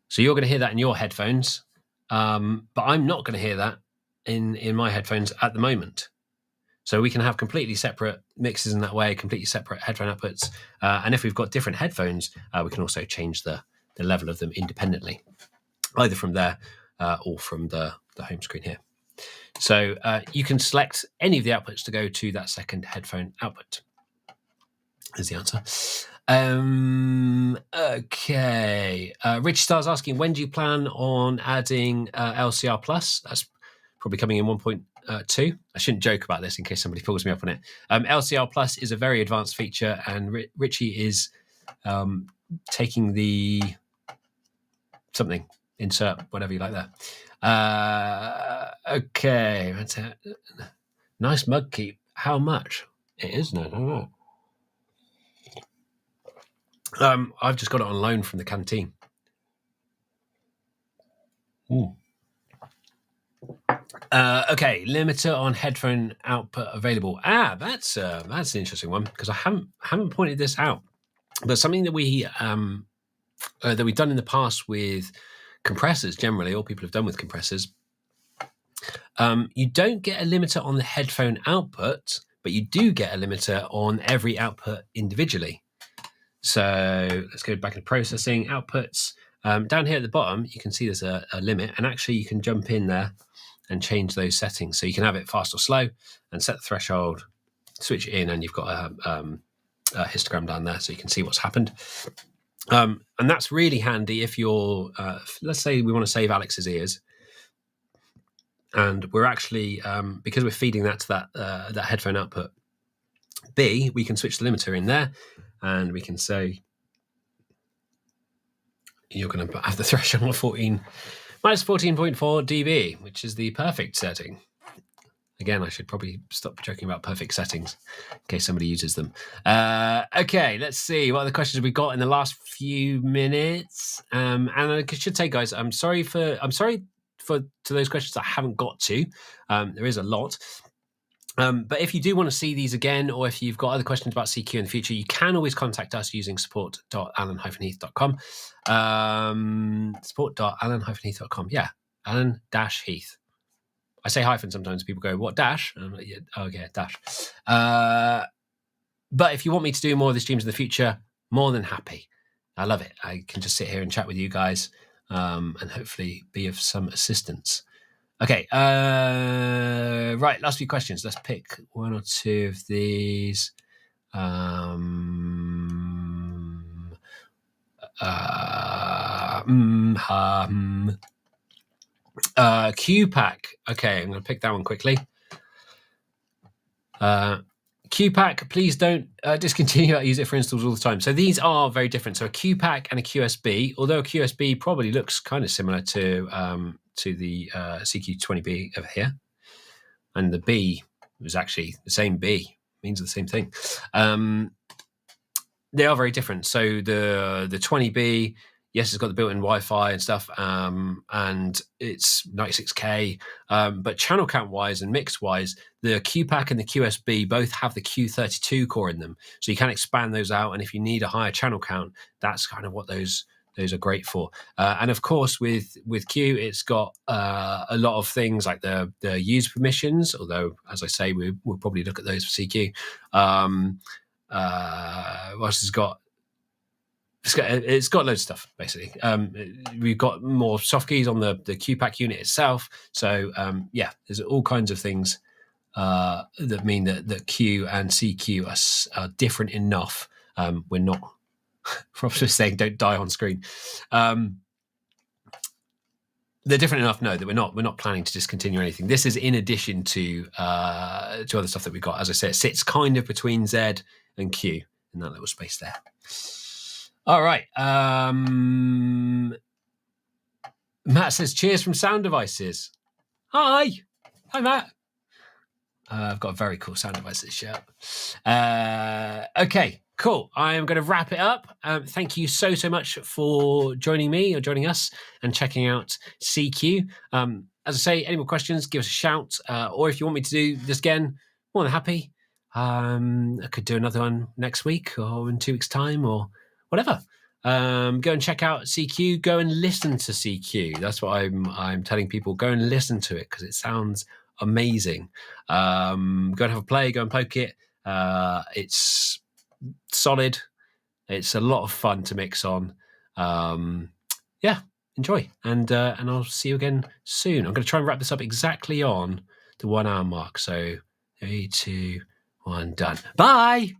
So you're going to hear that in your headphones, but I'm not going to hear that in my headphones at the moment. So we can have completely separate mixes in that way, completely separate headphone outputs. And if we've got different headphones, we can also change the level of them independently, either from there or from the home screen here. So you can select any of the outputs to go to that second headphone output, is the answer. Okay. Rich Star's asking, when do you plan on adding LCR Plus? That's probably coming in 1.2. I shouldn't joke about this in case somebody pulls me up on it. LCR Plus is a very advanced feature, and Richie is taking the something, insert, whatever you like there. Okay. That's it. Nice mug keep. How much? It is, no, I don't know. I've just got it on loan from the canteen. Okay, limiter on headphone output available. That's an interesting one because I haven't pointed this out, but something that we've done in the past with compressors generally, or people have done with compressors. You don't get a limiter on the headphone output, but you do get a limiter on every output individually. So let's go back into processing outputs. Down here at the bottom, you can see there's a limit, and actually you can jump in there and change those settings. So you can have it fast or slow and set the threshold, switch it in, and you've got a histogram down there so you can see what's happened. And that's really handy if you're, let's say we want to save Alex's ears. And we're actually, because we're feeding that to that headphone output B, we can switch the limiter in there and we can say, you're going to have the threshold of minus 14.4 dB, which is the perfect setting. Again, I should probably stop joking about perfect settings in case somebody uses them. Okay, let's see what other questions we got in the last few minutes. And I should say, guys, I'm sorry to those questions I haven't got to. There is a lot. But if you do want to see these again, or if you've got other questions about CQ in the future, you can always contact us using support.alan-heath.com. Support.alan-heath.com. Yeah, Alan-Heath. I say hyphen sometimes. People go, what, dash? And I'm like, yeah, okay, dash. But if you want me to do more of the streams in the future, more than happy. I love it. I can just sit here and chat with you guys and hopefully be of some assistance. Okay, right, last few questions. Let's pick one or two of these. Q-Pack. Okay, I'm going to pick that one quickly. Q-Pack, please don't discontinue. I use it for installs all the time. So these are very different. So a Q-Pack and a QSB, although a QSB probably looks kind of similar to the CQ20B over here. And the B was actually the same B, means the same thing. They are very different. So the 20B, yes, it's got the built-in Wi-Fi and stuff, and it's 96K. But channel count-wise and mix-wise, the Q-Pack and the QSB both have the Q32 core in them. So you can expand those out, and if you need a higher channel count, that's kind of what those are great for. And of course, with Q, it's got a lot of things like the user permissions, although, as I say, we'll probably look at those for CQ. What else has got? It's got loads of stuff, basically. We've got more soft keys on the Q-Pack unit itself. So, yeah, there's all kinds of things that mean that Q and CQ are different enough. We're not, Rob's just saying, don't die on screen. They're different enough, no, that we're not planning to discontinue anything. This is in addition to other stuff that we've got. As I said, it sits kind of between Z and Q in that little space there. All right. Matt says, cheers from Sound Devices. Hi, Matt. I've got a very cool Sound Devices shirt. Okay, cool. I am going to wrap it up. Thank you so much for joining me or joining us and checking out CQ. As I say, any more questions, give us a shout. Or if you want me to do this again, more than happy. I could do another one next week or in 2 weeks' time or whatever. Go and check out CQ. Go and listen to CQ. That's what I'm telling people. Go and listen to it because it sounds amazing. Go and have a play. Go and poke it. It's solid. It's a lot of fun to mix on. Yeah, enjoy. And I'll see you again soon. I'm going to try and wrap this up exactly on the 1 hour mark. So 3, 2, 1, done. Bye.